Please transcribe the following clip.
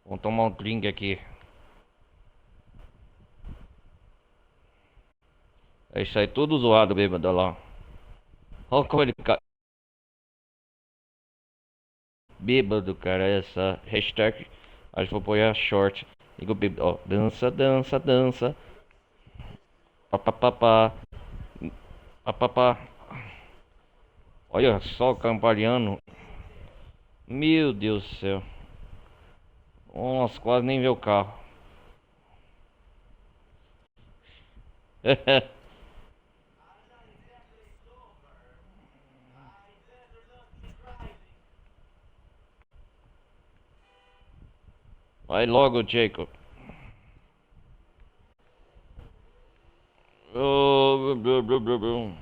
Vamos tomar um drink aqui. É isso aí, tudo zoado, bêbado lá. Olha como ele fica bêbado, cara. Essa hashtag. Acho que vou pôr a short. Digo bêbado, ó. Dança, dança, dança. Papapá. Papapá. Olha só o campariano. Meu Deus do céu. Nossa, quase nem vê o carro. Vai logo, Jacob. Oh, blu, blu, blu, blu.